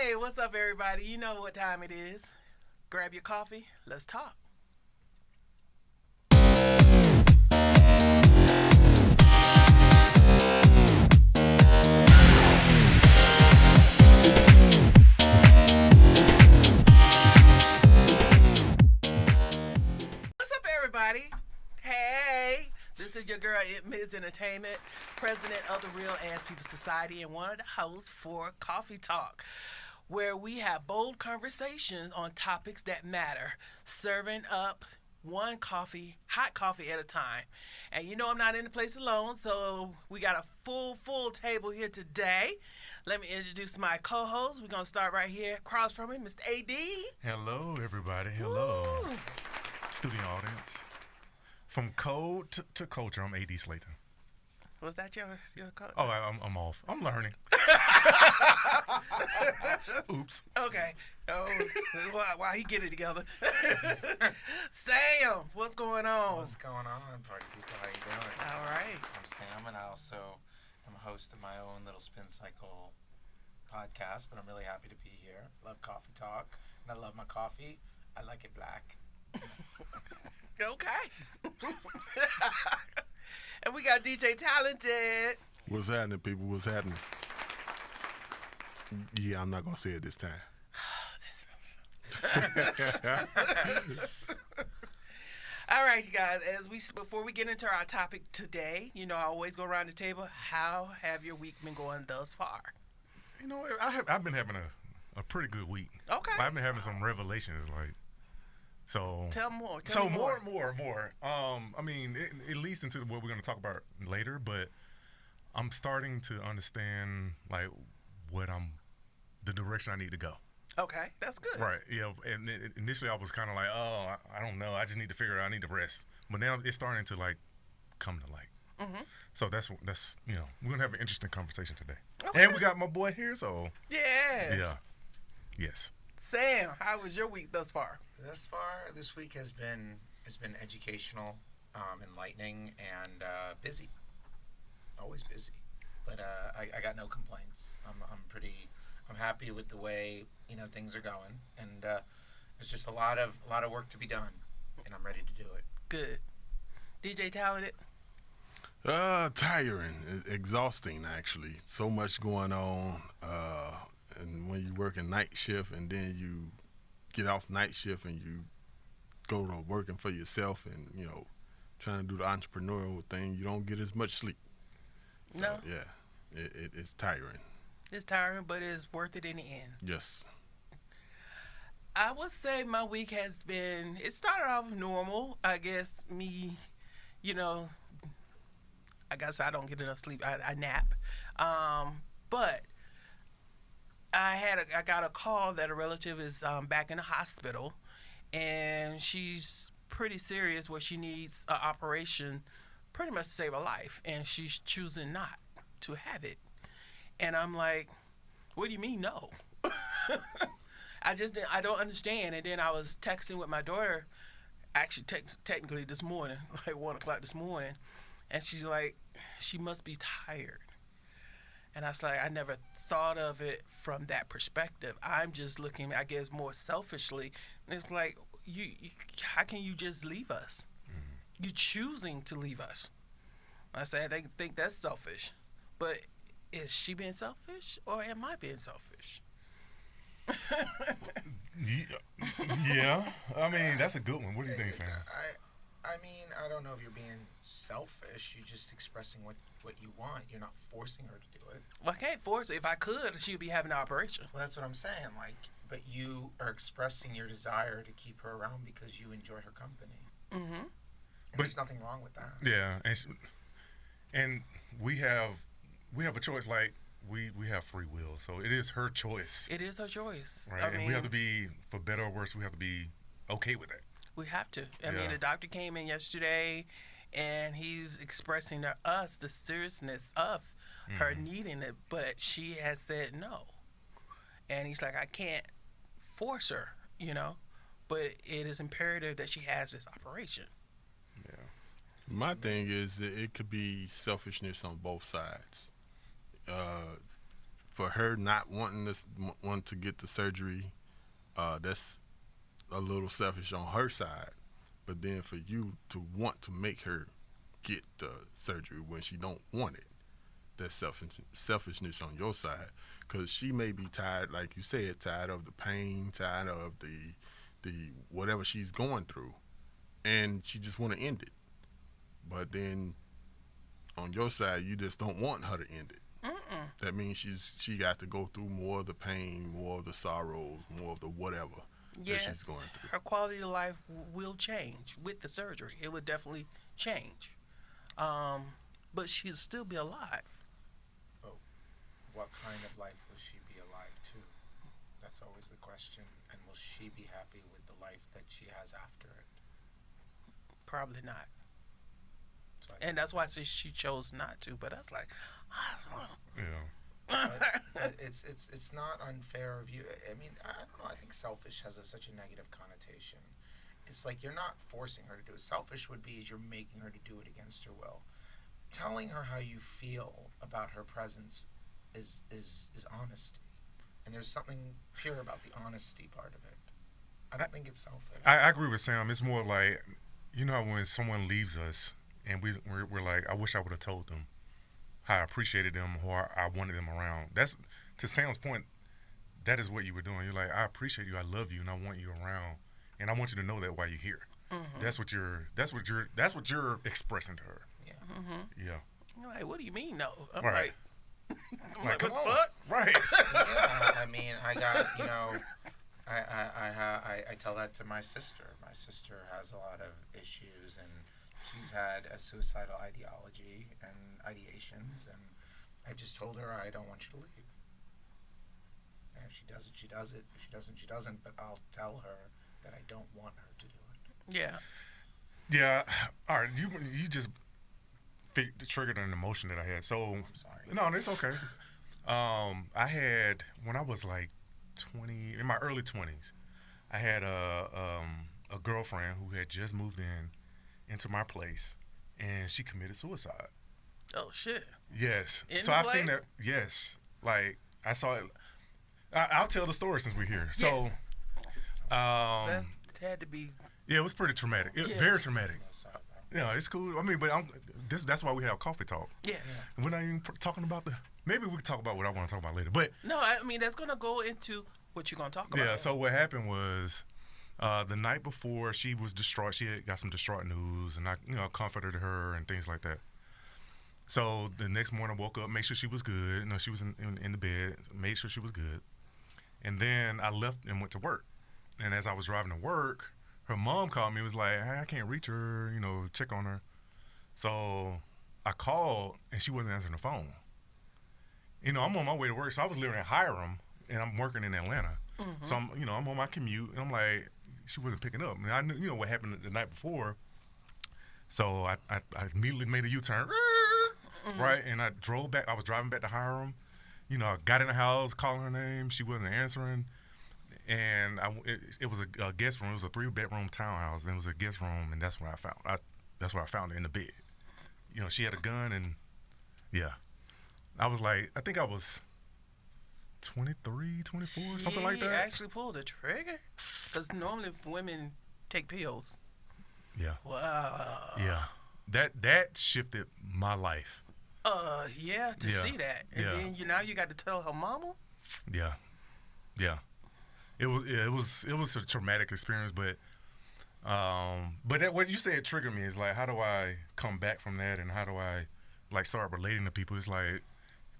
Hey, what's up, everybody? You know what time it is. Grab your coffee. Let's talk. What's up, everybody? Hey, this is your girl, MiZZ Entertainment, president of the Real Ass People Society, and one of the hosts for Coffee Talk, where we have bold conversations on topics that matter, serving up one coffee, hot coffee at a time. And you know I'm not in the place alone, so we got a full table here today. Let me introduce my co-host. We're going to start right here across from me, Mr. AD. Hello, everybody. Hello. Woo. Studio audience. From code to culture, I'm AD Slaton. Was that your code? Oh, I'm off. I'm learning. Oops. Okay. Oh, while he get it together. Sam, what's going on? What's going on, party people? How you doing? All right. I'm Sam, and I also am a host of my own little Spin Cycle podcast, but I'm really happy to be here. Love Coffee Talk, and I love my coffee. I like it black. Okay. And we got DJ Talented. What's happening, people? What's happening? Yeah, I'm not going to say it this time. All right, you guys. Before we get into our topic today, you know I always go around the table. How have your week been going thus far? You know, I've been having a pretty good week. Okay. I've been having some revelations, like, so. Tell more. So more. I mean, it leads into what we're going to talk about later, but I'm starting to understand, like, the direction I need to go. Okay, that's good. Right. Yeah. And initially, I was kind of like, oh, I don't know. I just need to figure it out. I need to rest. But now it's starting to like come to light. Mm-hmm. So that's we're gonna have an interesting conversation today. Okay. And we got my boy here. So Yes. yeah. Yes. Sam, how was your week thus far? Thus far, this week has been educational, enlightening, and busy. Always busy, but I got no complaints. I'm happy with the way things are going, and there's just a lot of work to be done, and I'm ready to do it. Good. DJ Talented. Tiring, exhausting, actually. So much going on, and when you work a night shift, and then you get off night shift, and you go to working for yourself, and trying to do the entrepreneurial thing, you don't get as much sleep. So, No. Yeah, it's tiring. It's tiring, but it's worth it in the end. Yes. I would say my week has been, it started off normal. I guess I guess I don't get enough sleep. I nap. But I got a call that a relative is back in the hospital, and she's pretty serious where she needs an operation pretty much to save her life, and she's choosing not to have it. And I'm like, what do you mean no? I don't understand. And then I was texting with my daughter, actually technically this morning, like 1 o'clock this morning, and she's like, she must be tired. And I was like, I never thought of it from that perspective. I'm just looking, I guess, more selfishly. And it's like, how can you just leave us? Mm-hmm. You choosing to leave us. I said, I think that's selfish. But is she being selfish, or am I being selfish? Yeah. I mean, that's a good one. What do you think, Sam? I mean, I don't know if you're being selfish. You're just expressing what you want. You're not forcing her to do it. Well, I can't force her. If I could, she'd be having an operation. Well, that's what I'm saying. Like, but you are expressing your desire to keep her around because you enjoy her company. Mm-hmm. But there's nothing wrong with that. Yeah, and we have a choice. Like we have free will, so it is her choice. It is her choice. Right, and we have to be, for better or worse, we have to be okay with that. We have to. I mean, the doctor came in yesterday, and he's expressing to us the seriousness of her needing it, but she has said no. And he's like, I can't force her, but it is imperative that she has this operation. Yeah. My thing is that it could be selfishness on both sides. for her not wanting to get the surgery, that's a little selfish on her side. But then for you to want to make her get the surgery when she don't want it, that's selfishness on your side. Because she may be tired, like you said, tired of the pain, tired of the whatever she's going through, and she just want to end it. But then on your side, you just don't want her to end it. That means she got to go through more of the pain, more of the sorrows, more of the whatever that she's going through. Her quality of life will change with the surgery. It would definitely change. But she'll still be alive. But what kind of life will she be alive to? That's always the question. And will she be happy with the life that she has after it? Probably not. So And that's why she chose not to. But that's like, I don't know. Yeah. but it's not unfair of you. I mean, I don't know. I think selfish has such a negative connotation. It's like you're not forcing her to do it. Selfish would be is you're making her to do it against her will. Telling her how you feel about her presence is honesty, and there's something pure about the honesty part of it. I don't think it's selfish. I agree with Sam. It's more like, you know, when someone leaves us and we're like, I wish I would have told them how I appreciated them or I wanted them around. That's, to Sam's point, that is what you were doing. You're like, I appreciate you, I love you, and I want you around, and I want you to know that while you're here. Mm-hmm. That's what you're expressing to her. Yeah. Mm-hmm. Yeah. I'm like, what do you mean no? I'm Right. like, come what the on. fuck? Right. Yeah, I mean, I got, you know, I tell that to my sister. My sister has a lot of issues, and she's had a suicidal ideology and ideations, and I just told her I don't want you to leave. And if she does it, she does it. If she doesn't, she doesn't. But I'll tell her that I don't want her to do it. Yeah. Yeah. All right. You just triggered an emotion that I had. So I'm sorry. no, it's okay. I had, when I was like 20, in my early 20s, I had a girlfriend who had just moved into my place, and she committed suicide. Oh shit. Yes. In So the I seen place? that. Yes. Like I saw it. I'll tell the story since we're here. So, Yes. That had to be. yeah, it was pretty traumatic. Yes. Very traumatic. I'm sorry, bro. Yeah, it's cool. I mean, but that's why we have coffee talk. Yes. We're not even talking about maybe we can talk about what I want to talk about later. But No, I mean that's gonna go into what you're gonna talk about. yeah, so what happened was the night before she was distraught. She had got some distraught news, and I, comforted her and things like that. So the next morning, I woke up, made sure she was good. She was in the bed, made sure she was good. And then I left and went to work. And as I was driving to work, her mom called me and was like, hey, I can't reach her, check on her. So I called, and she wasn't answering the phone. I'm on my way to work. So I was living in Hiram, and I'm working in Atlanta. Mm-hmm. So I'm on my commute, and I'm like, she wasn't picking up. And I knew, what happened the night before. So I immediately made a U-turn, right? And I drove back. I was driving back to Hiram. I got in the house, calling her name. She wasn't answering. And it was a guest room. It was a 3-bedroom townhouse. And it was a guest room, and that's where I found her in the bed. She had a gun, and yeah. I was like, I think I was 23, 24, something like that. She actually pulled the trigger? Because normally women take pills. Yeah. Wow. Yeah. That shifted my life. Yeah, to Yeah. see that. And Yeah. then now you got to tell her mama? Yeah. Yeah. It was a traumatic experience, but that, what you said triggered me is like, how do I come back from that, and how do I start relating to people? It's like,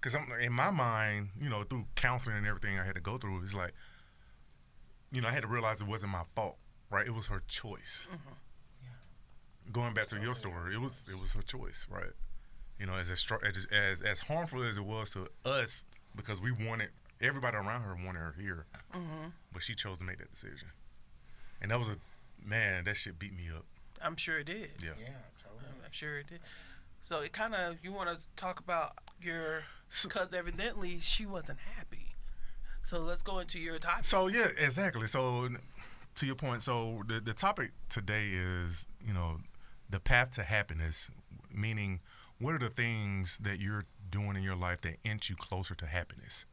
because in my mind, through counseling and everything I had to go through, it's like, I had to realize it wasn't my fault, right? It was her choice. Mm-hmm. Going back to your story, it was her choice, right? As harmful as it was to us, because we wanted, everybody around her wanted her here, Mm-hmm. but she chose to make that decision, and that shit beat me up. I'm sure it did. Yeah. Yeah, totally. I'm sure it did. So it kind of, you want to talk about because evidently she wasn't happy. So let's go into your topic. So yeah, exactly. So to your point, so the topic today is, the path to happiness, meaning what are the things that you're doing in your life that inch you closer to happiness?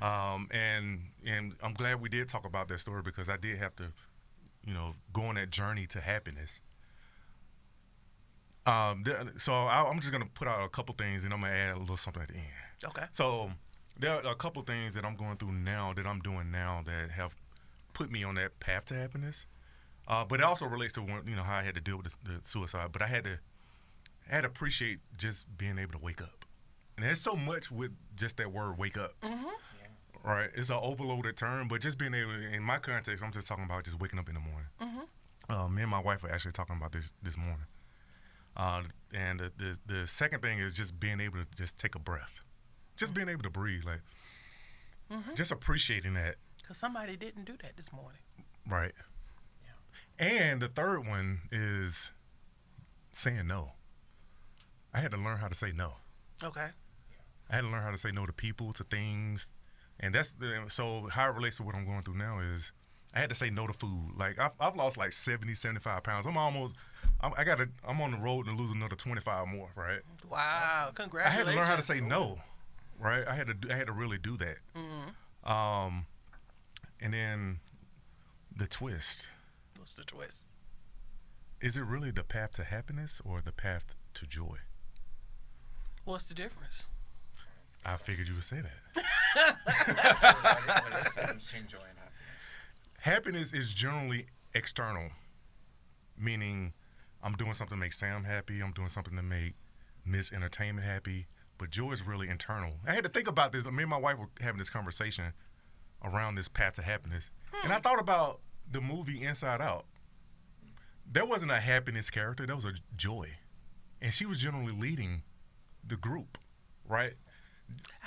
And I'm glad we did talk about that story because I did have to, go on that journey to happiness. So I'm just gonna put out a couple things, and I'm gonna add a little something at the end. Okay. So there are a couple things that I'm going through now that I'm doing now that have put me on that path to happiness. But it also relates to how I had to deal with the suicide. But I had to appreciate just being able to wake up. And there's so much with just that word "wake up." Mm-hmm. Right? It's an overloaded term, but just being able, in my context, I'm just talking about just waking up in the morning. Mm-hmm. Me and my wife were actually talking about this morning. And the second thing is just being able to just take a breath. Just being able to breathe, like, just appreciating that. Because somebody didn't do that this morning. Right. Yeah. And the third one is saying no. I had to learn how to say no. Okay. I had to learn how to say no to people, to things. And so how it relates to what I'm going through now is I had to say no to food. Like, I've lost like 70, 75 pounds. I'm on the road to lose another 25 more, right? Wow. Awesome. Congratulations. I had to learn how to say no, right? I had to really do that. Mm-hmm. And then the twist. What's the twist? Is it really the path to happiness or the path to joy? What's the difference? I figured you would say that. What is the difference between joy and happiness? Happiness is generally external, meaning I'm doing something to make Sam happy. I'm doing something to make MiZZ Entertainment happy. But joy is really internal. I had to think about this. Me and my wife were having this conversation around this path to happiness. And I thought about the movie Inside Out. There wasn't a happiness character. There was a joy. And she was generally leading the group, right?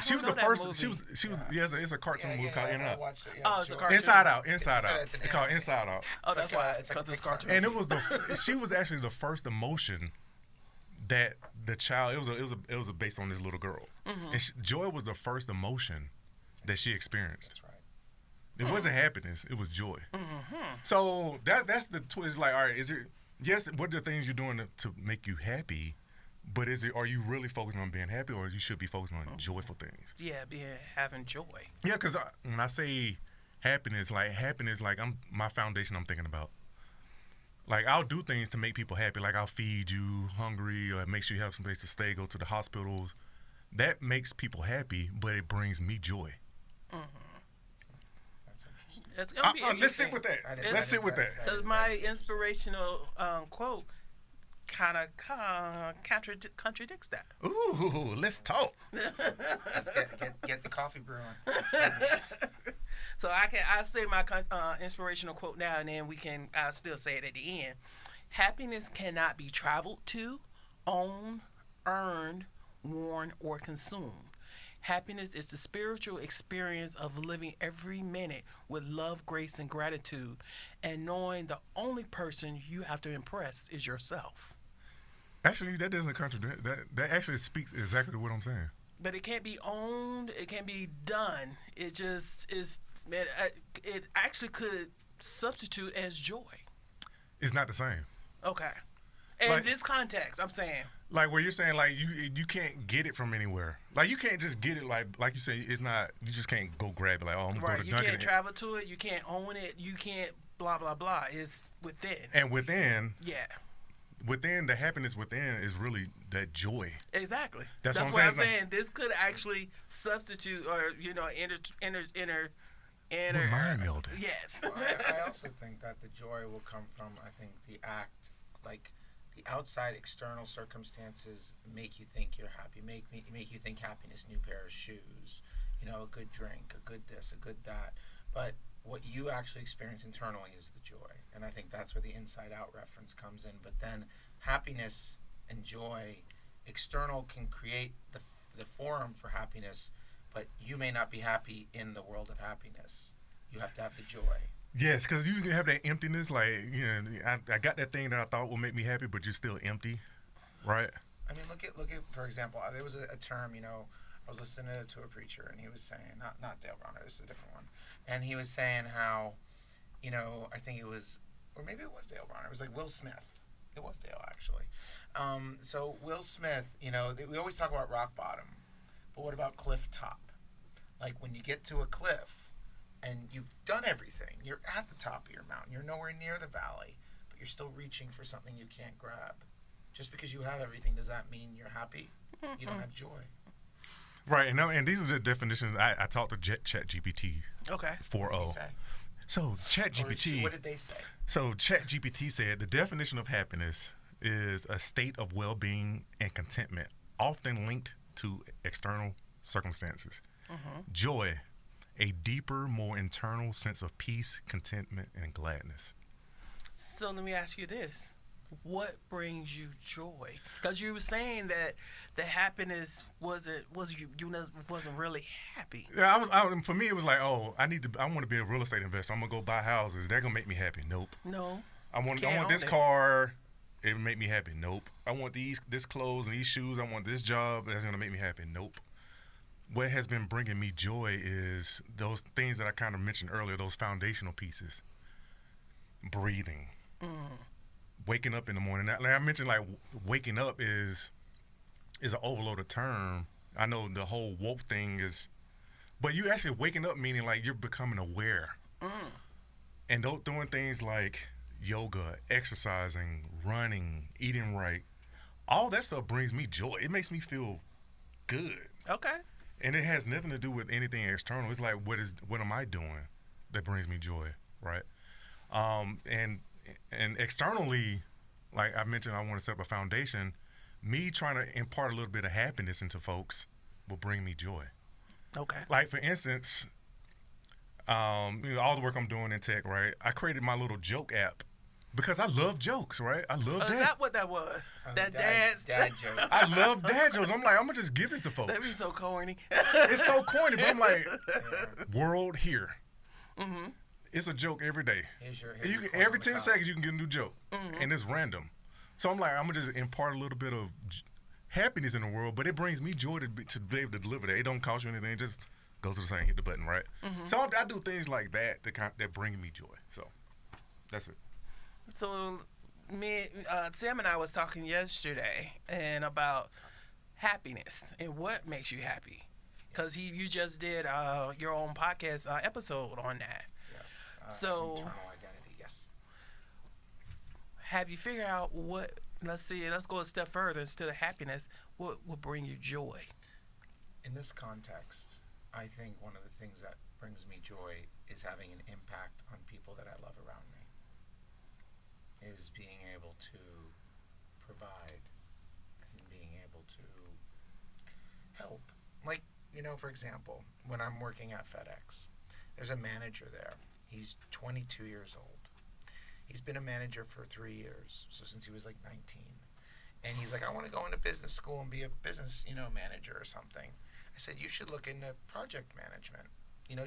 She was the first. She was. Yeah, it's a cartoon movie called Inside Out. Oh, it's a cartoon. Inside Out. Inside Out. It's It's called Inside Out. Oh, that's why. Because it's cartoon. And it was she was actually the first emotion that the child. It was based on this little girl. Mm-hmm. And joy was the first emotion that she experienced. That's right. It wasn't happiness. It was joy. Mm-hmm. So that's the twist. Like, all right, is it? Yes. What are the things you're doing to make you happy? But are you really focusing on being happy, or you should be focusing on joyful things? Yeah, having joy. Yeah, because when I say happiness, like my foundation I'm thinking about. Like, I'll do things to make people happy. Like, I'll feed you hungry, or make sure you have some place to stay, go to the hospitals. That makes people happy, but it brings me joy. Mm-hmm. That's It's gonna be interesting. Let's sit with that. Let's sit with that. Because my inspirational quote kind of contradicts that. Ooh, let's talk. Let's get the coffee brewing. So I say my inspirational quote now, and then I'll still say it at the end. Happiness cannot be traveled to, owned, earned, worn, or consumed. Happiness is the spiritual experience of living every minute with love, grace, and gratitude, and knowing the only person you have to impress is yourself. Actually, that doesn't contradict. That actually speaks exactly to what I'm saying. But it can't be owned. It can't be done. It just is. It actually could substitute as joy. It's not the same. Okay. In this context, I'm saying. Like, where you're saying, like, you can't get it from anywhere. Like, you can't just get it, like you say, it's not, you just can't go grab it, like, oh, I'm going to go to Dunkin'. You can't travel to it, you can't own it, you can't blah, blah, blah. It's within. And within. Yeah. Within, the happiness within is really that joy. Exactly. That's what I'm saying. This could actually substitute or, enter. We're mind melding. Yes. Well, I also think that the joy will come from, I think, the act, like, the outside external circumstances make you think you're happy, make you think happiness, new pair of shoes, a good drink, a good this, a good that. But what you actually experience internally is the joy. And I think that's where the inside out reference comes in. But then happiness and joy, external can create the forum for happiness, but you may not be happy in the world of happiness. You have to have the joy. Yes, because you can have that emptiness, like, I got that thing that I thought would make me happy, but you're still empty, right? I mean, look at for example, there was a term, I was listening to a preacher, and he was saying, not Dale Bronner, this is a different one, and he was saying how, I think it was, or maybe it was Dale Bronner, it was like Will Smith. It was Dale, actually. So Will Smith, we always talk about rock bottom, but what about cliff top? Like when you get to a cliff and you've done everything, you're at the top of your mountain, you're nowhere near the valley, but you're still reaching for something you can't grab. Just because you have everything, does that mean you're happy? You don't have joy. Right, and these are the definitions. I talked to ChatGPT Okay. 4.0. So ChatGPT. What did they say? So ChatGPT said the definition of happiness is a state of well-being and contentment, often linked to external circumstances. Joy, a deeper, more internal sense of peace, contentment, and gladness. So let me ask you this. What brings you joy? Because you were saying that the happiness wasn't really happy. Yeah, for me it was like, oh, I want to be a real estate investor. I'm gonna go buy houses. They're gonna make me happy. Nope. No. I want this car. It make me happy. Nope. I want this clothes and these shoes. I want this job. That's gonna make me happy. Nope. What has been bringing me joy is those things that I kind of mentioned earlier. Those foundational pieces. Breathing. Waking up in the morning. Like I mentioned, like waking up is an overloaded term. I know the whole woke thing is, but you actually waking up meaning like you're becoming aware. And doing things like yoga, exercising, running, eating right, all that stuff brings me joy. It makes me feel good. Okay. And it has nothing to do with anything external. It's like what am I doing that brings me joy, right? And externally, like I mentioned, I want to set up a foundation. Me trying to impart a little bit of happiness into folks will bring me joy. Okay. Like for instance, all the work I'm doing in tech, right? I created my little joke app because I love jokes, right? I love that. Is that what that was? That dad joke. I love dad jokes. I'm like, I'm gonna just give this to folks. That'd be so corny. It's so corny, but I'm like, world here. It's a joke every day. Every 10 seconds you can get a new joke, and it's random. So I'm like, I'm gonna just impart a little bit of happiness in the world, but it brings me joy to be able to deliver that. It don't cost you anything. It just go to the side and hit the button, right? So I do things like that that bring me joy. So that's it. So Sam and I was talking yesterday and about happiness and what makes you happy, because you just did your own podcast episode on that. So, internal identity, yes. Have you figured out what? Let's go a step further. Instead of happiness, what will bring you joy? In this context, I think one of the things that brings me joy is having an impact on people that I love around me. Is being able to provide and being able to help. Like, for example, when I'm working at FedEx, there's a manager there. He's 22 years old. He's been a manager for 3 years, so since he was like 19. And he's like, I want to go into business school and be a business, manager or something. I said, you should look into project management.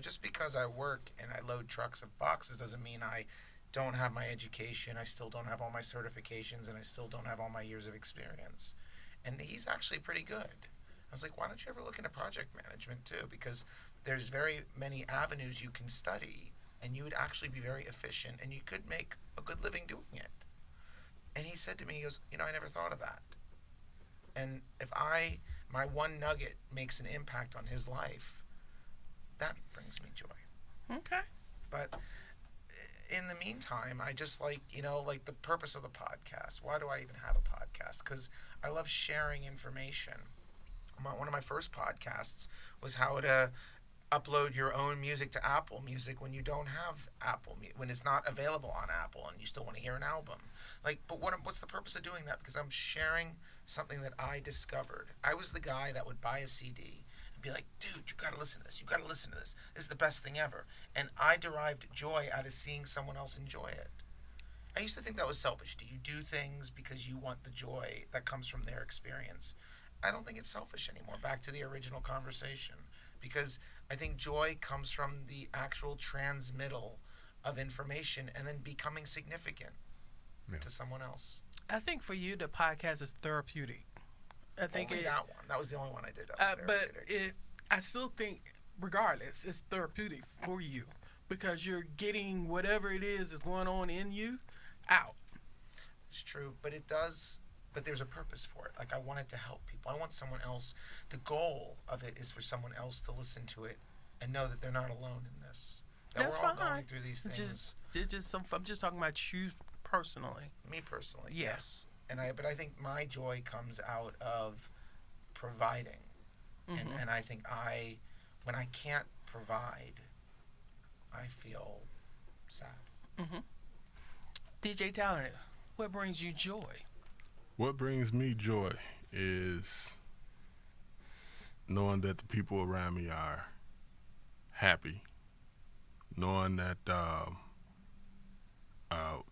Just because I work and I load trucks of boxes doesn't mean I don't have my education. I still don't have all my certifications, and I still don't have all my years of experience. And he's actually pretty good. I was like, why don't you ever look into project management too? Because there's very many avenues you can study, and you would actually be very efficient, and you could make a good living doing it. And he said to me, he goes, I never thought of that. And if my one nugget makes an impact on his life, that brings me joy. Okay. But in the meantime, I just like the purpose of the podcast. Why do I even have a podcast? Because I love sharing information. One of my first podcasts was how to upload your own music to Apple Music when you don't have when it's not available on Apple and you still want to hear an album. But what's the purpose of doing that? Because I'm sharing something that I discovered. I was the guy that would buy a CD and be like, dude, you got to listen to this. You got to listen to this. This is the best thing ever. And I derived joy out of seeing someone else enjoy it. I used to think that was selfish. Do you do things because you want the joy that comes from their experience? I don't think it's selfish anymore. Back to the original conversation. Because I think joy comes from the actual transmittal of information and then becoming significant to someone else. I think for you, the podcast is therapeutic. I think that one. That was the only one I did. That was therapeutic. But I still think, regardless, it's therapeutic for you because you're getting whatever it is that's going on in you out. It's true, but it does. But there's a purpose for it. Like, I want it to help people. I want someone else. The goal of it is for someone else to listen to it and know that they're not alone in this. That That's we're all fine. going through these things. I'm just talking about you personally. Me personally, Yeah. yes. But I think my joy comes out of providing, and I think when I can't provide, I feel sad. DJ Talented, what brings you joy? What brings me joy is knowing that the people around me are happy, knowing that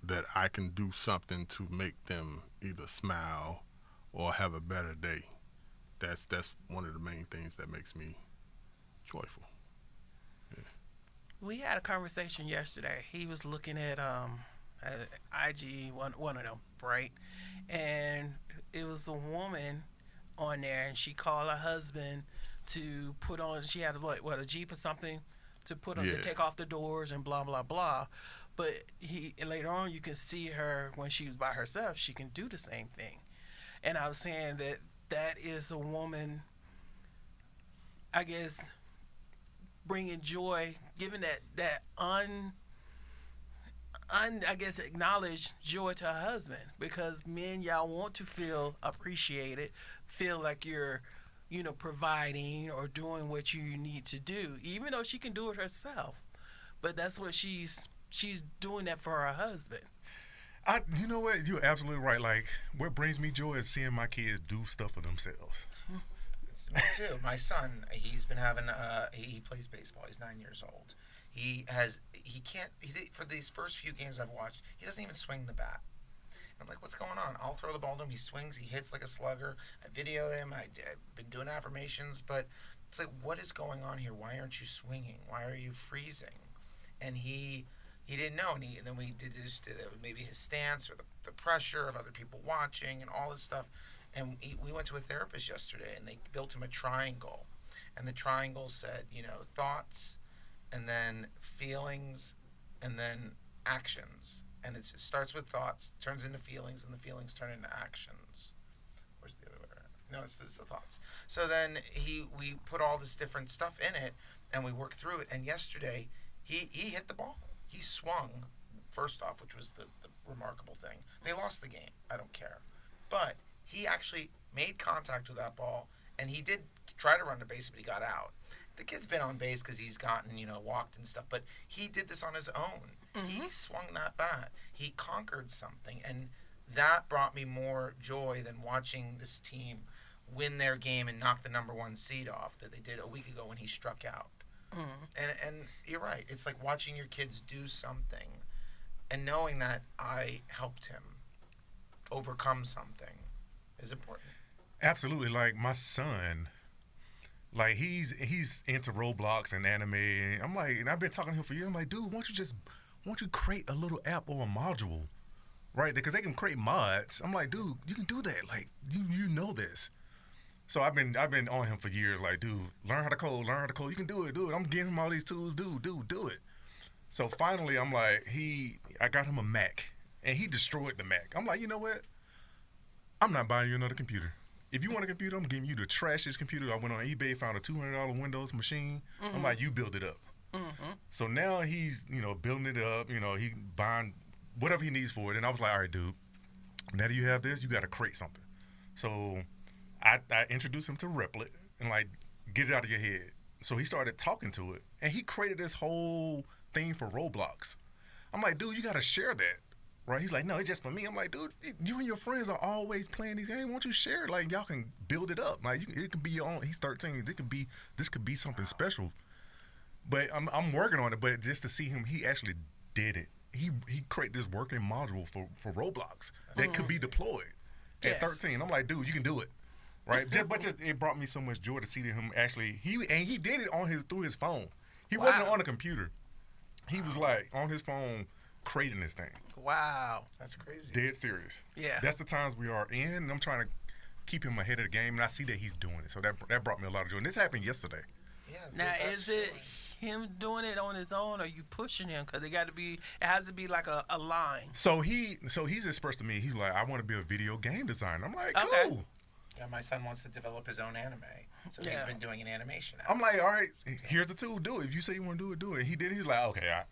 that I can do something to make them either smile or have a better day. That's one of the main things that makes me joyful. We had a conversation yesterday. He was looking at IG, one of them, right? And it was a woman on there, and she called her husband to put on. She had a Jeep or something to put on to take off the doors and blah blah blah. But later on, you can see her when she was by herself. She can do the same thing. And I was saying that is a woman, I guess, bringing joy, giving that I guess acknowledged joy to her husband, because men, y'all want to feel appreciated, feel like you're, providing or doing what you need to do, even though she can do it herself. But that's what she's doing that for her husband. You know what? You're absolutely right. Like, what brings me joy is seeing my kids do stuff for themselves. Me too. My son, he's been having he plays baseball. He's 9 years old. For these first few games I've watched, he doesn't even swing the bat. I'm like, what's going on? I'll throw the ball to him. He swings. He hits like a slugger. I videoed him. I've been doing affirmations, but it's like, what is going on here? Why aren't you swinging? Why are you freezing? And he didn't know. And then we did just maybe his stance or the pressure of other people watching and all this stuff. And we went to a therapist yesterday, and they built him a triangle. And the triangle said, thoughts, and then feelings, and then actions. And it starts with thoughts, turns into feelings, and the feelings turn into actions. Where's the other way around? No, it's the thoughts. So then we put all this different stuff in it, and we worked through it. And yesterday, he hit the ball. He swung, first off, which was the remarkable thing. They lost the game. I don't care. But he actually made contact with that ball, and he did try to run the base, but he got out. The kid's been on base because he's gotten, walked and stuff, but he did this on his own. He swung that bat. He conquered something, and that brought me more joy than watching this team win their game and knock the number 1 seed off that they did a week ago when he struck out. And you're right. It's like watching your kids do something and knowing that I helped him overcome something is important. Absolutely. Like, my son, like, he's into Roblox and anime. And I'm like, and I've been talking to him for years. I'm like, dude, why don't you create a little app or a module, right? Because they can create mods. I'm like, dude, you can do that. Like, you know this. So I've been on him for years. Like, dude, learn how to code. You can do it, dude. I'm giving him all these tools. Dude, do it. So finally, I'm like, I got him a Mac, and he destroyed the Mac. I'm like, you know what? I'm not buying you another computer. If you want a computer, I'm giving you the trashiest computer. I went on eBay, found a $200 Windows machine. I'm like, you build it up. So now he's, building it up. He buying whatever he needs for it. And I was like, all right, dude, now that you have this, you got to create something. So I introduced him to Replit and, like, get it out of your head. So he started talking to it, and he created this whole thing for Roblox. I'm like, dude, you got to share that. Right? He's like, no, it's just for me. I'm like, dude, you and your friends are always playing these games. Why don't you share it? Like, y'all can build it up. Like, it can be your own. He's 13. This could be something special. But I'm working on it. But just to see him, he actually did it. He created this working module for Roblox that could be deployed at 13. I'm like, dude, you can do it. Right? But it brought me so much joy to see him actually. He did it through his phone. He wasn't on a computer. He was like on his phone creating this thing. Wow. That's crazy. Dead serious. Yeah. That's the times we are in, and I'm trying to keep him ahead of the game, and I see that he's doing it. So that brought me a lot of joy. And this happened yesterday. Yeah. Now, is it him doing it on his own, or you pushing him? Because it has to be like a line. So he's expressed to me, he's like, I want to be a video game designer. I'm like, cool. Okay. Yeah, my son wants to develop his own anime. So he's Yeah. been doing an animation. I'm like, all right, here's the tool. Do it. If you say you want to do it. He did it. He's like, okay,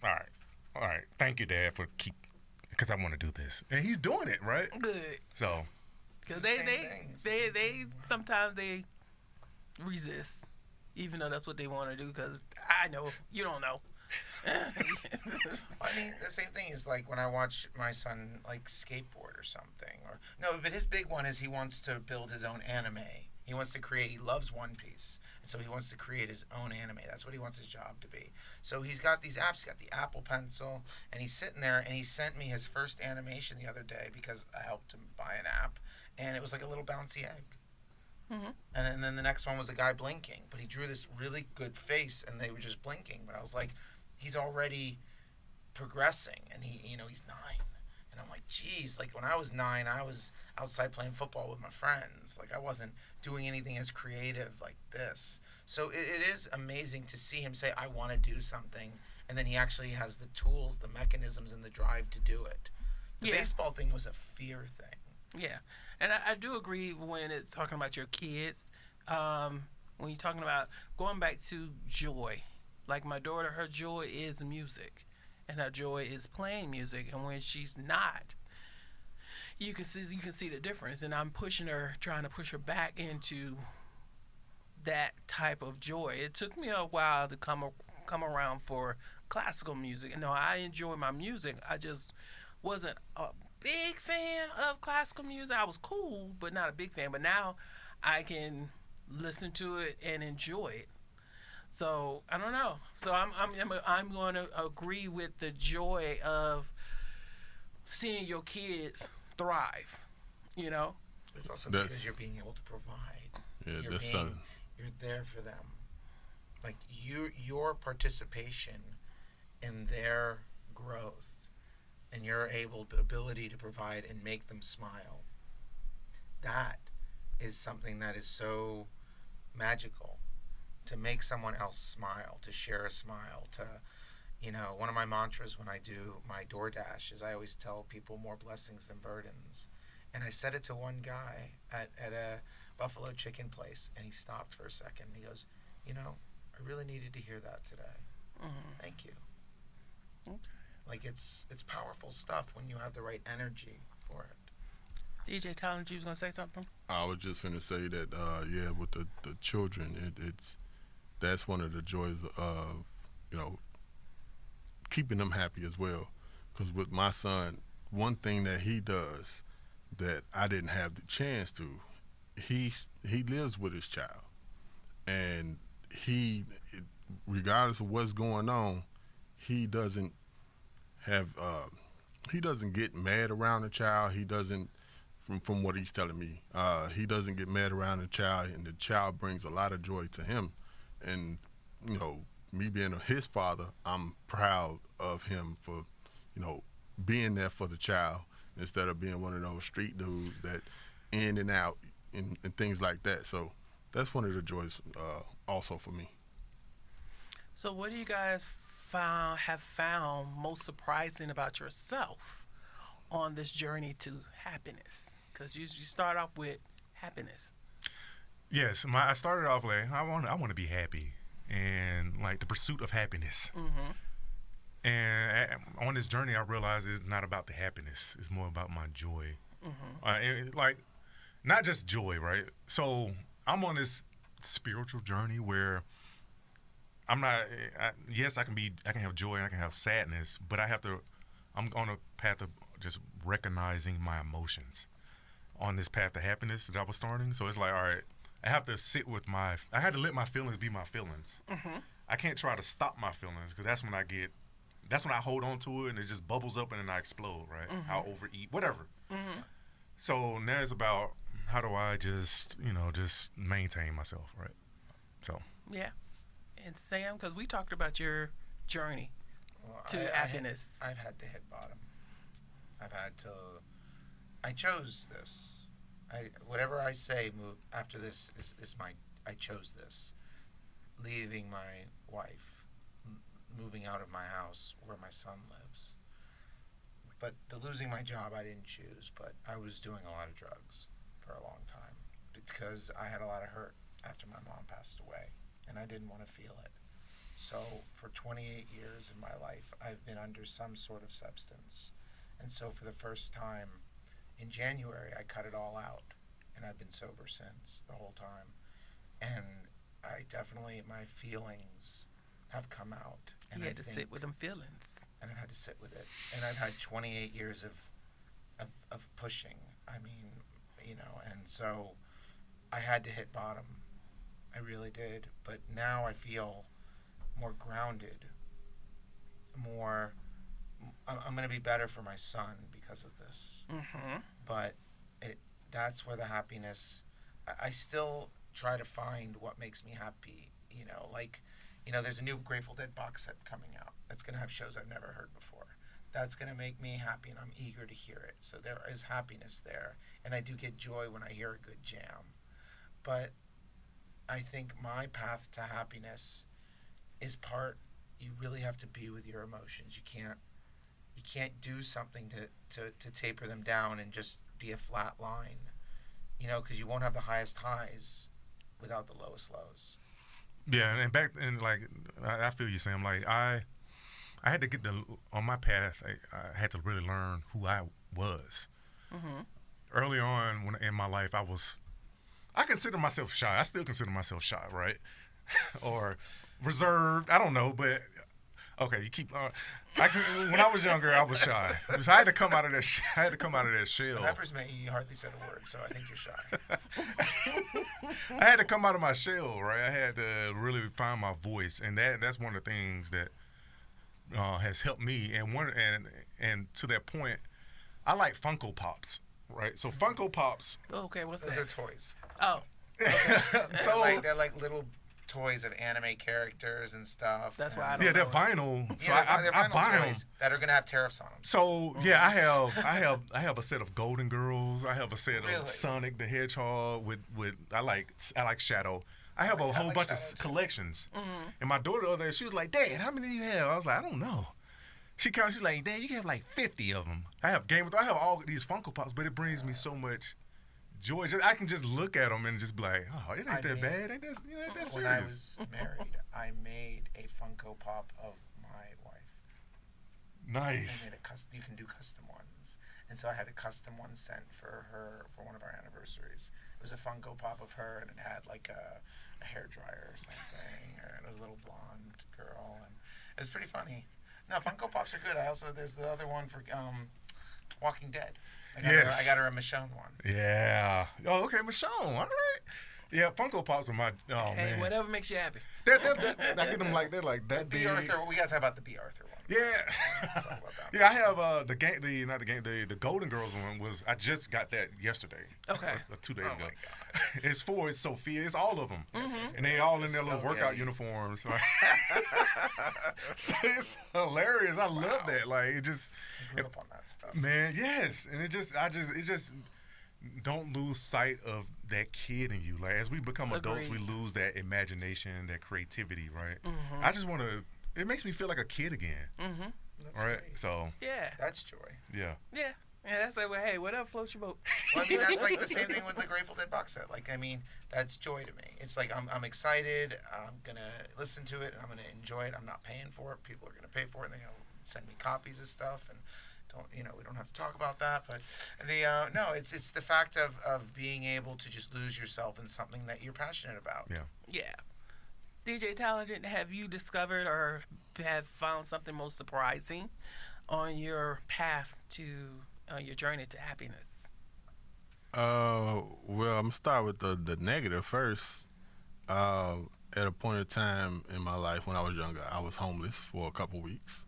all right. Thank you, Dad, because I want to do this. And he's doing it, right? Good. So, Because It's the same thing. It's the same they sometimes they resist, even though that's what they want to do. Because I know you don't know. I mean, the same thing is like when I watch my son like skateboard or something. Or no, but his big one is he wants to build his own anime. He wants to create. He loves One Piece, and so he wants to create his own anime. That's what he wants his job to be. So he's got these apps. He's got the Apple Pencil, and he's sitting there, and he sent me his first animation the other day because I helped him buy an app, and it was like a little bouncy egg. Mhm. And then the next one was a guy blinking, but he drew this really good face, and they were just blinking. But I was like, he's already progressing, and he's 9. And I'm like, geez, like when I was 9, I was outside playing football with my friends. Like I wasn't doing anything as creative like this. So it is amazing to see him say, I want to do something. And then he actually has the tools, the mechanisms, and the drive to do it. The Yeah. baseball thing was a fear thing. Yeah, and I do agree when it's talking about your kids. When you're talking about going back to joy, like my daughter, her joy is music, and her joy is playing music. And when she's not, you can see the difference. And I'm trying to push her back into that type of joy. It took me a while to come around for classical music. And no, I enjoy my music. I just wasn't a big fan of classical music. I was cool, but not a big fan. But now I can listen to it and enjoy it. So I don't know. So I'm going to agree with the joy of seeing your kids thrive. You know. It's also That's- because you're being able to provide. Yeah, You're that's being- something. You're there for them. Like your participation in their growth and your ability to provide and make them smile. That is something that is so magical. To make someone else smile, to share a smile, one of my mantras when I do my DoorDash is I always tell people more blessings than burdens. And I said it to one guy at a buffalo chicken place, and he stopped for a second. And he goes, I really needed to hear that today. Mm-hmm. Thank you. Okay. Like it's powerful stuff when you have the right energy for it. DJ Talent, you was gonna say something? I was just going to say that, with the children, that's one of the joys of, keeping them happy as well. Because with my son, one thing that he does that I didn't have the chance to, he lives with his child, and regardless of what's going on, he doesn't get mad around the child. He doesn't, from what he's telling me, he doesn't get mad around the child, and the child brings a lot of joy to him. And me being his father, I'm proud of him for being there for the child instead of being one of those street dudes that in and out and things like that. So that's one of the joys also for me. So what do you guys have found most surprising about yourself on this journey to happiness? Because you start off with happiness. yes, I started off like, I want to be happy and like the pursuit of happiness. Mm-hmm. And on this journey, I realized it's not about the happiness. It's more about my joy. Mm-hmm. Not just joy, right? So I'm on this spiritual journey where I'm not. Yes, I can have joy and I can have sadness, but I'm on a path of just recognizing my emotions on this path to happiness that I was starting. So it's like, all right, I have to I had to let my feelings be my feelings. Mm-hmm. I can't try to stop my feelings because that's when I hold on to it and it just bubbles up and then I explode, right? Mm-hmm. I'll overeat, whatever. Mm-hmm. So now it's about how do I just maintain myself, right? So. Yeah. And Sam, because we talked about your journey Well, to happiness. I've had to hit bottom. I chose this. Whatever I say after this is I chose this. Leaving my wife, moving out of my house where my son lives. But the losing my job I didn't choose, but I was doing a lot of drugs for a long time because I had a lot of hurt. after my mom passed away, and I didn't want to feel it. So for 28 years in my life, I've been under some sort of substance. And so for the first time in January, I cut it all out, and I've been sober since the whole time. And I definitely, my feelings have come out. And You had to sit with them feelings. And I've had to sit with it. And I've had 28 years of pushing. I mean, you know, and so I had to hit bottom. I really did. But now I feel more grounded, more, I'm going to be better for my son because of this. Mm-hmm. But that's where the happiness, I still try to find what makes me happy, you know, like, you know, there's a new Grateful Dead box set coming out that's going to have shows I've never heard before. That's going to make me happy, and I'm eager to hear it. So there is happiness there, and I do get joy when I hear a good jam. But I think my path to happiness is you really have to be with your emotions. You can't do something to taper them down and just be a flat line, you know, because you won't have the highest highs without the lowest lows. Yeah, and back and like I feel you, Sam. Like I had to get on my path. I had to really learn who I was. Mm-hmm. Early on in my life, I consider myself shy. I still consider myself shy, right? Or reserved. I don't know, but okay, you keep. When I was younger, I was shy. So I had to come out of that. I had to come out of that shell. When I first met you, you hardly said a word, so I think you're shy. I had to come out of my shell, right? I had to really find my voice, and that's one of the things that has helped me. And to that point, I like Funko Pops, right? So Funko Pops. Okay, what's Those that? are toys. Oh, So they're like little toys of anime characters and stuff. That's why I don't yeah, they're know. vinyl. So Yeah, they're I vinyl buy them. toys that are gonna have tariffs on them. So yeah, I have a set of Golden Girls. I have a set Really? of Sonic the Hedgehog with I like Shadow. I have a whole like bunch Shadow, of too. collections. Mm-hmm. And my daughter the other day, she was like, "Dad, how many do you have?" I was like, "I don't know." She's like, "Dad, you can have like 50 of them." I have all these Funko Pops, but it brings me so much joy. I can just look at them and just be like, "Oh, it ain't that bad. Ain't that serious?" When I was married, I made a Funko Pop of my wife. Nice. I made you can do custom ones. And so I had a custom one sent for her for one of our anniversaries. It was a Funko Pop of her, and it had like a hairdryer or something, and it was a little blonde girl, and it was pretty funny. No, Funko Pops are good. There's the other one for Walking Dead. I got her a Michonne one. Yeah. Oh, okay, Michonne. All right. Yeah, Funko Pops are my. Oh Hey, man. whatever makes you happy. I get them like they're like that B. big. Arthur. We gotta talk about the B. Arthur one. Yeah. Talk about that. Yeah, I have the Golden Girls one was I just got that yesterday. Okay. Or 2 days Oh ago. my God. It's Sophia. It's all of them, Mm-hmm. and they all in their little So workout good. uniforms. Like, so it's hilarious. I love that. Like it just, I grew up on that stuff. man. Yes, and it just don't lose sight of that kid in you. Like as we become adults, we Agreed. lose that imagination, that creativity, right? Mm-hmm. I just want to. It makes me feel like a kid again, Mm-hmm. That's right? great. So Yeah. That's joy. yeah. Yeah. Yeah, that's like, well, hey, whatever floats your boat. Well, I mean, that's like the same thing with the Grateful Dead box set. Like, I mean, that's joy to me. It's like I'm excited. I'm gonna listen to it. And I'm gonna enjoy it. I'm not paying for it. People are gonna pay for it. And they're gonna send me copies of stuff. And we don't have to talk about that. But no, it's the fact of being able to just lose yourself in something that you're passionate about. Yeah. Yeah. DJ Talented, have you discovered or have found something most surprising on your path to your journey to happiness? Well, I'm gonna start with the negative first. At a point in time in my life when I was younger, I was homeless for a couple weeks.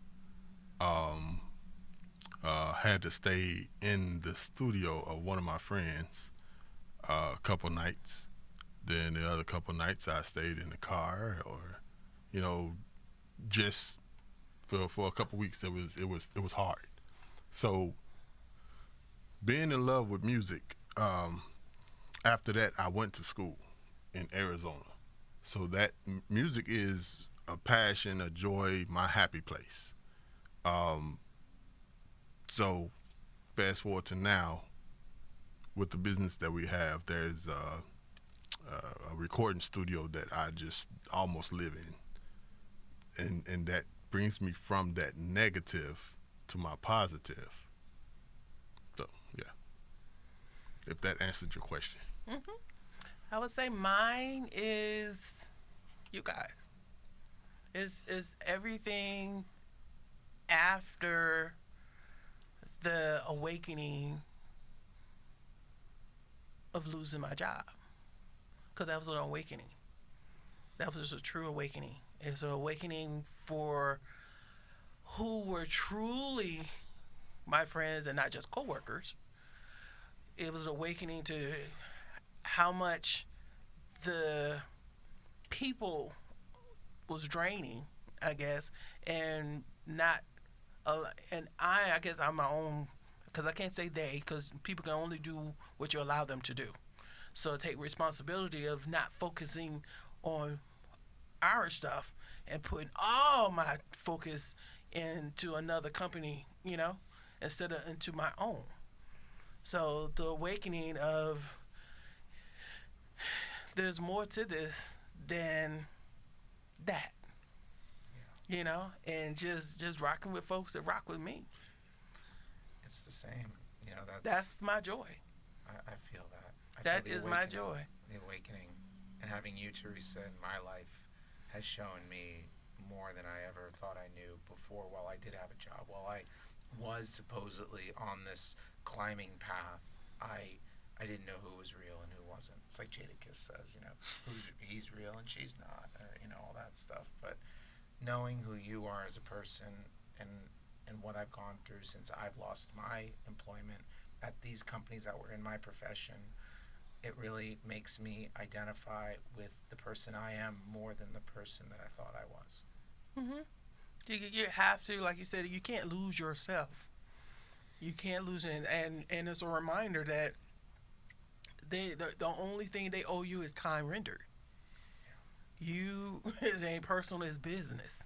Had to stay in the studio of one of my friends a couple nights. Then the other couple nights I stayed in the car, or just for a couple weeks. It was hard. So being in love with music. After that, I went to school in Arizona. So that music is a passion, a joy, my happy place. So fast forward to now, with the business that we have, there's a recording studio that I just almost live in, and that brings me from that negative to my positive. So yeah, if that answered your question. I would say mine is you guys. Is everything after the awakening of losing my job, because that was an awakening. That was a true awakening. It's an awakening for who were truly my friends and not just coworkers. It was an awakening to how much the people was draining, I guess, and not. And I guess I'm my own, because I can't say they, because people can only do what you allow them to do. So take responsibility of not focusing on our stuff and putting all my focus into another company, instead of into my own. So the awakening of there's more to this than that. And just rocking with folks that rock with me. It's the same. That's my joy. I feel that. That is my joy. The awakening. And having you, Teresa, in my life has shown me more than I ever thought I knew before. While I did have a job, while I was supposedly on this climbing path, I didn't know who was real and who wasn't. It's like Jadakiss says, he's real and she's not, all that stuff. But knowing who you are as a person and what I've gone through since I've lost my employment at these companies that were in my profession, it really makes me identify with the person I am more than the person that I thought I was. You have to, like you said, you can't lose yourself. You can't lose it. And it's a reminder that the only thing they owe you is time rendered. You, it ain't personal, it's business.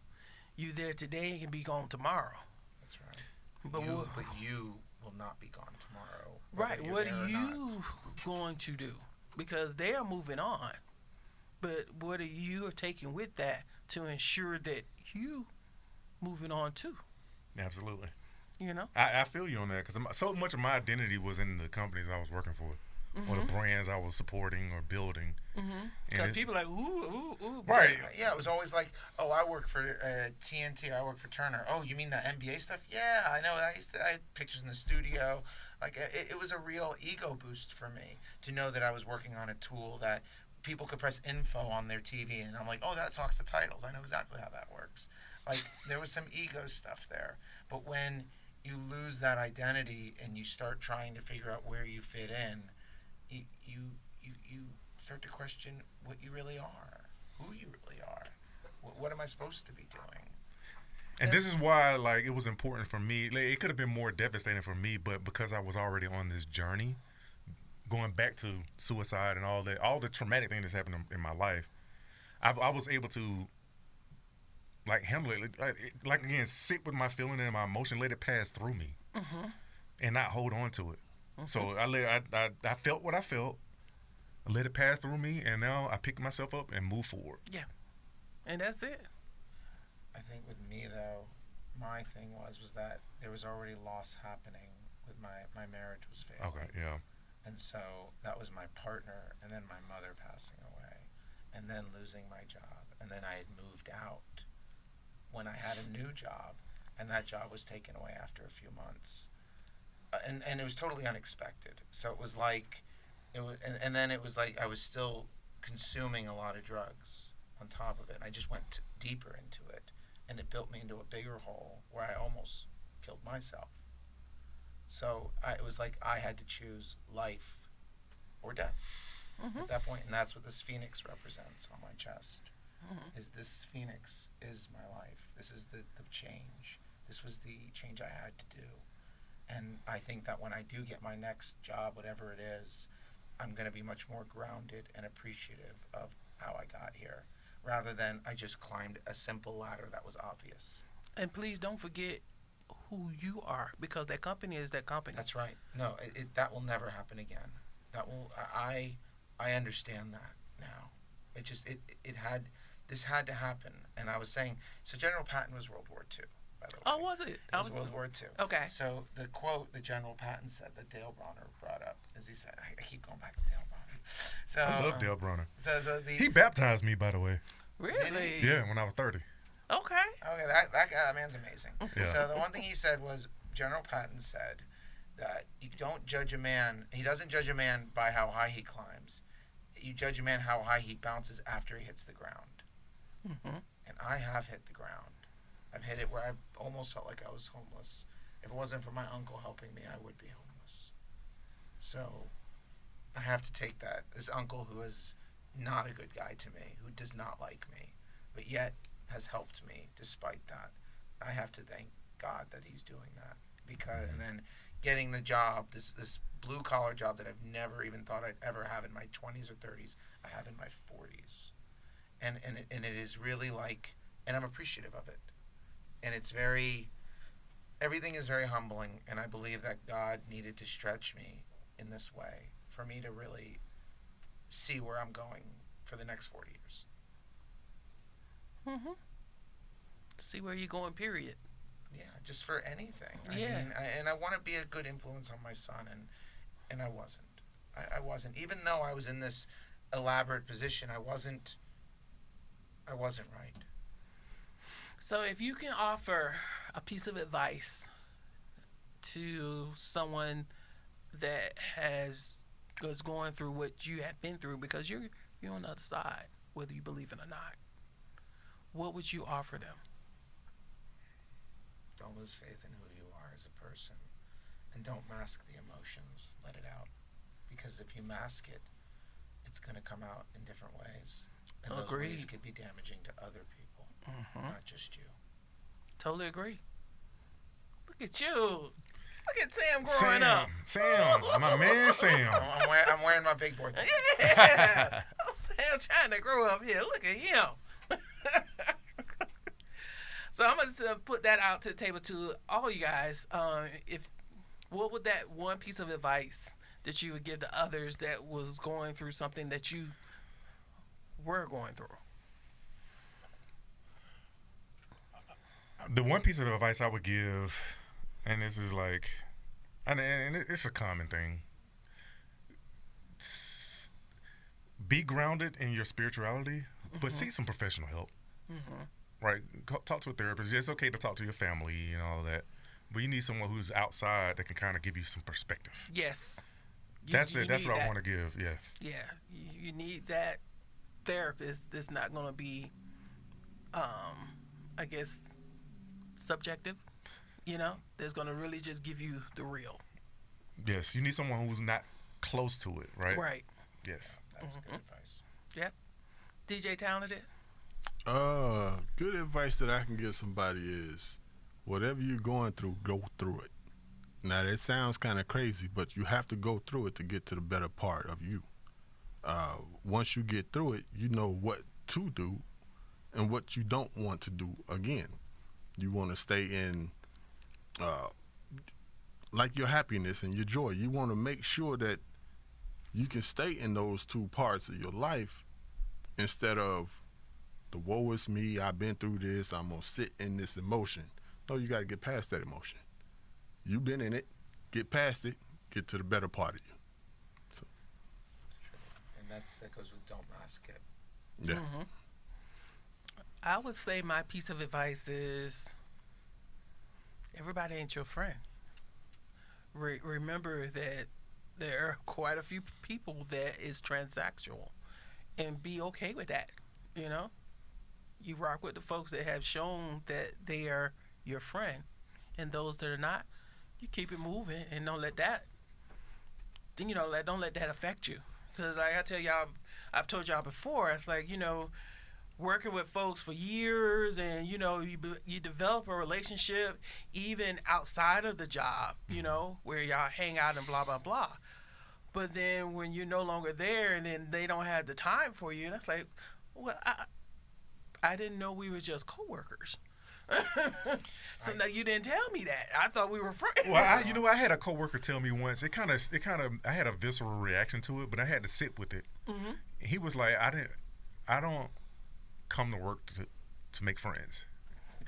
You there today and can be gone tomorrow. That's right. But you will not be gone tomorrow. Right. What are you going to do? Because they are moving on. But what are you taking with that to ensure that you moving on too? Absolutely. I feel you on that, because so much of my identity was in the companies I was working for. Or the brands I was supporting or building. Because people are like, ooh. Right. Yeah, it was always like, oh, I work for TNT, I work for Turner. Oh, you mean the NBA stuff? Yeah, I know. I had pictures in the studio. Like, it was a real ego boost for me to know that I was working on a tool that people could press info on their TV, and I'm like, oh, that talks to titles. I know exactly how that works. Like, there was some ego stuff there. But when you lose that identity and you start trying to figure out where you fit in, you start to question what you really are, who you really are. What am I supposed to be doing? And this is why, it was important for me. It could have been more devastating for me, but because I was already on this journey, going back to suicide and all the traumatic things that's happened in my life, I was able to, handle it. Again, sit with my feeling and my emotion, let it pass through me, and not hold on to it. So I felt what I felt, I let it pass through me, and now I pick myself up and move forward. Yeah, and that's it. I think with me though, my thing was that there was already loss happening with my marriage was failing. Okay, yeah. And so that was my partner, and then my mother passing away, and then losing my job, and then I had moved out when I had a new job, and that job was taken away after a few months. And it was totally unexpected. So it was like, and then it was like I was still consuming a lot of drugs on top of it. And I just went deeper into it, and it built me into a bigger hole where I almost killed myself. So it was like I had to choose life or death at that point, and that's what this phoenix represents on my chest. Is this phoenix is my life. This is the change. This was the change I had to do. And I think that when I do get my next job, whatever it is, I'm going to be much more grounded and appreciative of how I got here, rather than I just climbed a simple ladder that was obvious. And please don't forget who you are, because that company is that company. That's right. No, that will never happen again. I understand that. now. This had to happen. And I was saying, so General Patton was World War II, by the way. Oh, was it? It was World War II. Okay. So the quote that General Patton said that Dale Bronner brought up is he said, I keep going back to Dale Bronner. So I love Dale Bronner. So He baptized me, by the way. Really? Yeah, when I was 30. Okay. Okay, that man's amazing. Yeah. So the one thing he said was, General Patton said that you don't judge a man. He doesn't judge a man by how high he climbs. You judge a man how high he bounces after he hits the ground. Mm-hmm. And I have hit the ground. I've hit it where I almost felt like I was homeless. If it wasn't for my uncle helping me, I would be homeless. So I have to take that. This uncle who is not a good guy to me, who does not like me, but yet has helped me despite that. I have to thank God that he's doing that. And then getting the job, this blue collar job that I've never even thought I'd ever have in my 20s or 30s, I have in my 40s. And it is really like, and I'm appreciative of it. And it's everything is very humbling, and I believe that God needed to stretch me in this way for me to really see where I'm going for the next 40 years. Mm-hmm. See where you're going, period. Yeah, just for anything. I Yeah. mean, I want to be a good influence on my son, and I wasn't. I wasn't. Even though I was in this elaborate position, I wasn't right. So if you can offer a piece of advice to someone that was going through what you have been through, because you're on the other side, whether you believe it or not, what would you offer them? Don't lose faith in who you are as a person, and don't mask the emotions. Let it out, because if you mask it, it's going to come out in different ways, and those Agreed. ways could be damaging to other people, not just you. Totally agree. Look at you. Look at Sam growing up. Sam, my man Sam. I'm wearing my big boy. Yeah. Sam trying to grow up here. Look at him. So I'm going to put that out to the table to all you guys. What would that one piece of advice that you would give to others that was going through something that you were going through? The one piece of advice I would give, and this is like, and it's a common thing, be grounded in your spirituality, but seek some professional help. Mm-hmm. Right? Talk to a therapist. It's okay to talk to your family and all that, but you need someone who's outside that can kind of give you some perspective. Yes. That's what I want to give. Yes. Yeah, you need that therapist that's not going to be, I guess, subjective. That's going to really just give you the real. Yes, you need someone who's not close to it. Right. Right. Yes. That's good advice. Yep. DJ Talented. Good advice that I can give somebody is, whatever you're going through, go through it. Now that sounds kind of crazy, but you have to go through it to get to the better part of you. Once you get through it, you know what to do and what you don't want to do again. You want to stay in, like your happiness and your joy. You want to make sure that you can stay in those two parts of your life instead of the woe is me, I've been through this, I'm going to sit in this emotion. No, you got to get past that emotion. You've been in it, get past it, get to the better part of you. So. And that goes with don't mask it. Yeah. Mm-hmm. I would say my piece of advice is everybody ain't your friend. Remember that there are quite a few people that is transactional, and be okay with that. You rock with the folks that have shown that they are your friend, and those that are not, you keep it moving and don't let that affect you. Because like I tell y'all, I've told y'all before, it's like, working with folks for years, and you develop a relationship even outside of the job, where y'all hang out and blah blah blah. But then when you're no longer there, and then they don't have the time for you, that's like, well, I didn't know we were just coworkers. So now you didn't tell me that. I thought we were friends. Well, I had a coworker tell me once. It kind of, I had a visceral reaction to it, but I had to sit with it. Mm-hmm. He was like, I don't come to work to make friends.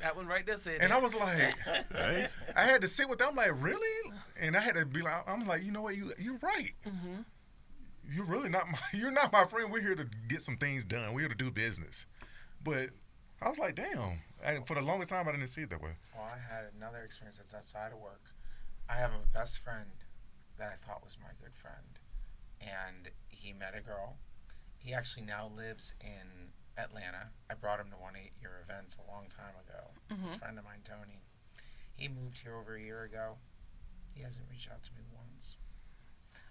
That one right there said And that. I was like, Right? I had to sit with them. I'm like, really? And I had to be like, I'm like, you know what? You're right. Mm-hmm. You're really you're not my friend. We're here to get some things done. We're here to do business. But I was like, damn. For the longest time, I didn't see it that way. Well, I had another experience that's outside of work. I have a best friend that I thought was my good friend, and he met a girl. He actually now lives in Atlanta. I brought him to one of your events a long time ago. This friend of mine, Tony. He moved here over a year ago. He hasn't reached out to me once.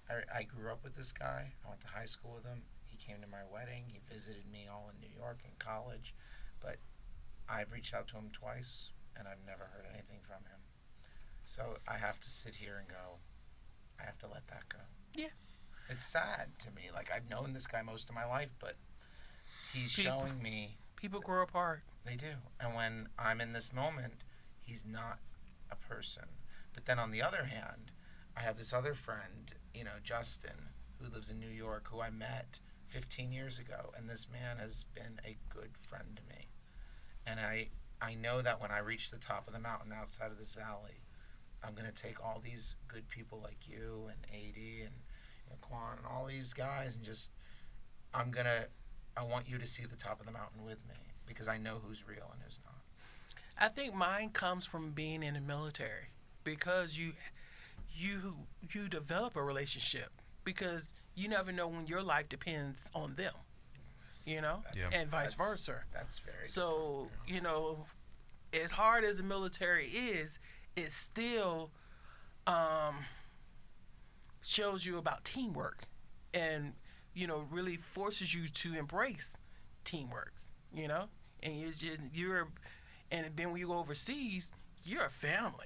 I grew up with this guy. I went to high school with him. He came to my wedding. He visited me all in New York in college. But I've reached out to him twice, and I've never heard anything from him. So I have to sit here and go, I have to let that go. Yeah. It's sad to me. Like, I've known this guy most of my life, but he's showing me. People grow apart. They do. And when I'm in this moment, he's not a person. But then on the other hand, I have this other friend, Justin, who lives in New York, who I met 15 years ago. And this man has been a good friend to me. And I know that when I reach the top of the mountain outside of this valley, I'm going to take all these good people like you and Adi and Quan and all these guys and just, I want you to see the top of the mountain with me because I know who's real and who's not. I think mine comes from being in the military because you develop a relationship because you never know when your life depends on them, and vice versa. That's very so, as hard as the military is, it still shows you about teamwork and, really forces you to embrace teamwork, and and then when you go overseas, you're a family.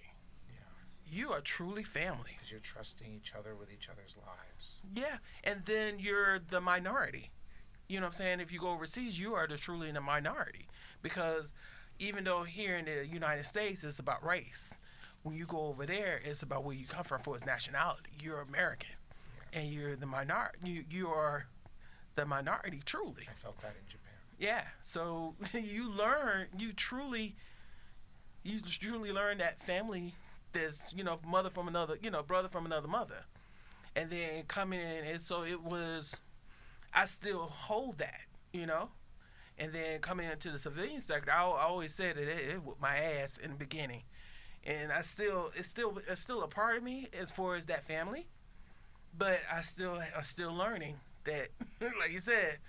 You are truly family. Because you're trusting each other with each other's lives. Yeah, and then you're the minority. You know what I'm saying? If you go overseas, you are truly in the minority. Because even though here in the United States it's about race, when you go over there, it's about where you come from for its nationality. You're American, and you're the minority. You are the minority, truly. I felt that in Japan. Yeah, so you truly learn that family. There's, mother from another, brother from another mother. And then coming in, and so I still hold that, And then coming into the civilian sector, I always said it whooped my ass in the beginning. And it's still a part of me as far as that family. But I'm still learning that, like you said,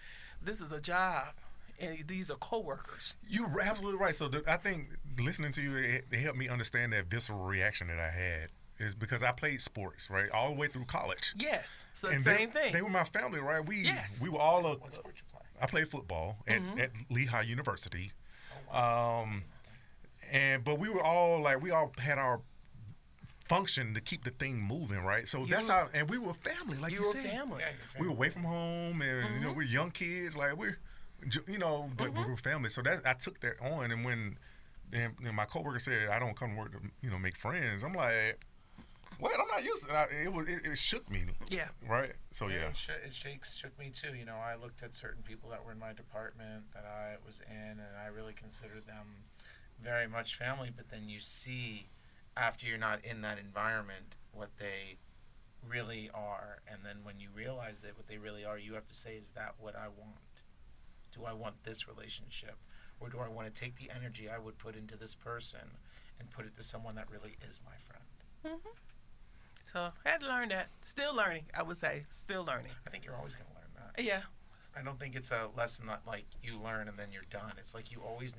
this is a job. And these are coworkers. You're absolutely right. So I think listening to you, it helped me understand that visceral reaction that I had is because I played sports, right, all the way through college. Yes. So and same thing. They were my family, right? We were all. What sport you play? I played football at Lehigh University, Oh, wow. but we were all we all had our function to keep the thing moving, right? So that's how, and we were family, like you were said. family. Yeah, you're We were away from home, and we're young kids, but we were family. So I took that on, and when my coworker said I don't come to work to make friends, I'm like, what? I'm not used to it. It shook me. Yeah. Right. So yeah. It shook me too. I looked at certain people that were in my department that I was in, and I really considered them very much family. But then you see, after you're not in that environment, what they really are, and then when you realize that what they really are, you have to say, is that what I want? Do I want this relationship? Or do I want to take the energy I would put into this person and put it to someone that really is my friend? Mm-hmm. So I had to learn that. Still learning, I would say. Still learning. I think you're always going to learn that. Yeah. I don't think it's a lesson that you learn and then you're done. It's like you always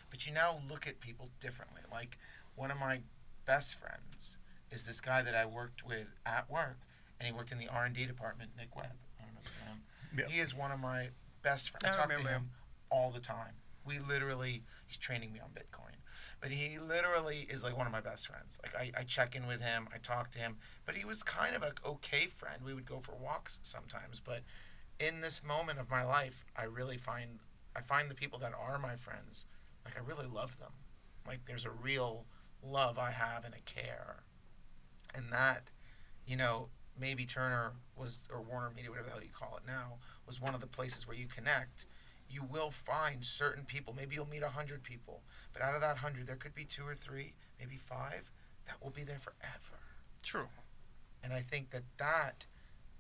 but you now look at people differently. Like one of my best friends is this guy that I worked with at work, and he worked in the R&D department, Nick Webb. I don't know if you know him. Yep. He is one of my best friends. I talk to him all the time. He's training me on Bitcoin. But he literally is like one of my best friends. Like I check in with him, I talk to him. But he was kind of an okay friend. We would go for walks sometimes. But in this moment of my life, I find the people that are my friends, I really love them. Like there's a real love I have and a care. And that, maybe Turner was, or Warner Media, whatever the hell you call it now, was one of the places where you connect. You will find certain people. Maybe you'll meet 100 people, but out of that 100, there could be 2 or 3, maybe 5 that will be there forever. True. And I think that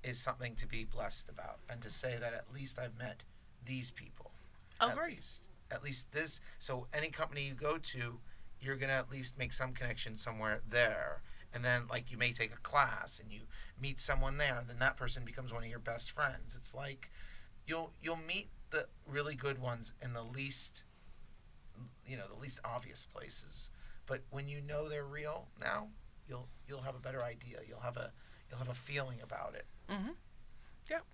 is something to be blessed about, and to say that at least I've met these people. Agree. At least this. So any company you go to, you're gonna at least make some connection somewhere there. And then, like, you may take a class and you meet someone there, and then that person becomes one of your best friends. It's like you'll meet the really good ones in the least obvious places. But when you know they're real now, you'll have a better idea. You'll have a feeling about it. Mm-hmm. Yep.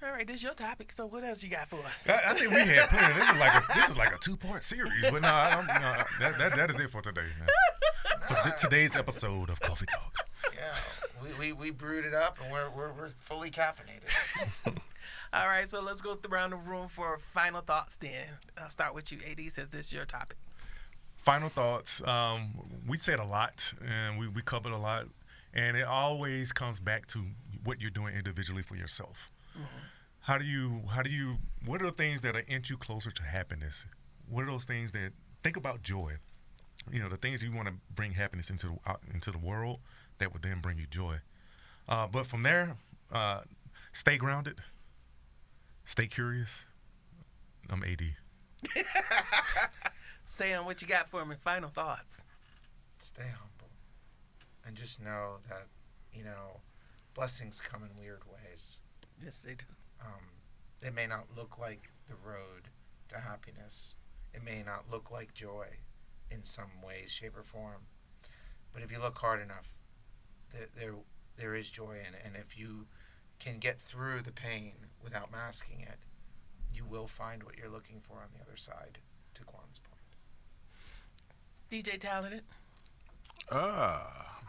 All right, this is your topic. So what else you got for us? I think we had plenty. This is like a 2-part series, but that is it for today. Man. For today's episode of Coffee Talk. Yeah, we brewed it up, and we're fully caffeinated. All right, so let's go around the room for final thoughts. Then I'll start with you, AD, since this is your topic. Final thoughts. We said a lot, and we covered a lot, and it always comes back to what you're doing individually for yourself. Mm-hmm. What are the things that inch you closer to happiness? What are those things that, think about joy, the things you want to bring happiness into the world that would then bring you joy. But from there, stay grounded, stay curious. I'm AD. Sam, what you got for me? Final thoughts. Stay humble, and just know that, blessings come in weird ways. Yes, they do. It may not look like the road to happiness. It may not look like joy in some ways, shape, or form. But if you look hard enough, there is joy in it. And if you can get through the pain without masking it, you will find what you're looking for on the other side, to Quan's point. DJ Talented.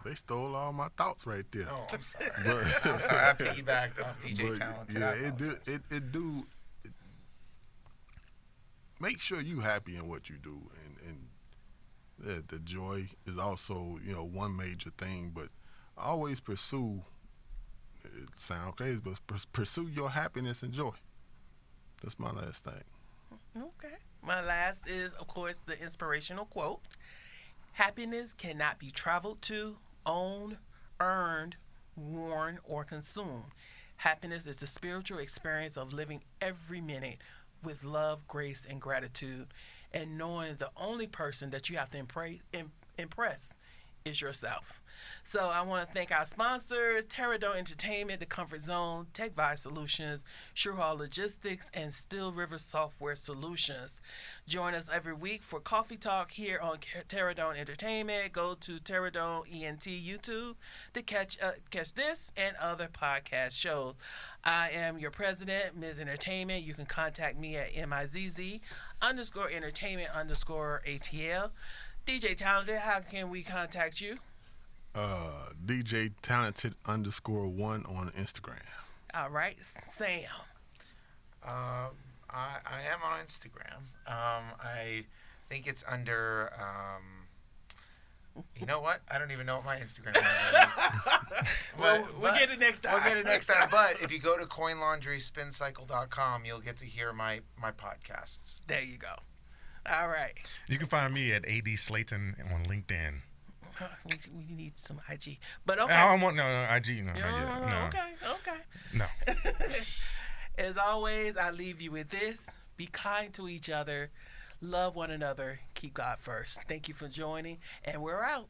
They stole all my thoughts right there. Oh, I'm sorry. I'm sorry. I piggybacked off DJ Talented. Yeah, it do. Make sure you happy in what you do, and the joy is also one major thing. But always pursue. It sounds crazy, but pursue your happiness and joy. That's my last thing. Okay. My last is, of course, the inspirational quote. Happiness cannot be traveled to, owned, earned, worn, or consumed. Happiness is the spiritual experience of living every minute with love, grace, and gratitude, and knowing the only person that you have to impress is yourself. So I want to thank our sponsors, MiZZ Entertainment, The Comfort Zone, Tech Vibe Solutions, SureHaul Logistics, and Steel River Software Solutions. Join us every week for Coffee Talk here on MiZZ Entertainment. Go to MiZZ ENT YouTube to catch this and other podcast shows. I am your president, MiZZ Entertainment. You can contact me at MiZZ_entertainment_ATL. DJ Talented, how can we contact you? DJ Talented _1 on Instagram. All right, Sam. I am on Instagram. I think it's under. You know what? I don't even know what my Instagram is. We'll get it next time. We'll get it next time. But if you go to coinlaundryspincycle.com, you'll get to hear my podcasts. There you go. All right. You can find me at AD Slaton on LinkedIn. We need some IG. But okay. I don't want no IG. No, not yet. No. Okay. No. As always, I leave you with this. Be kind to each other. Love one another. Keep God first. Thank you for joining. And we're out.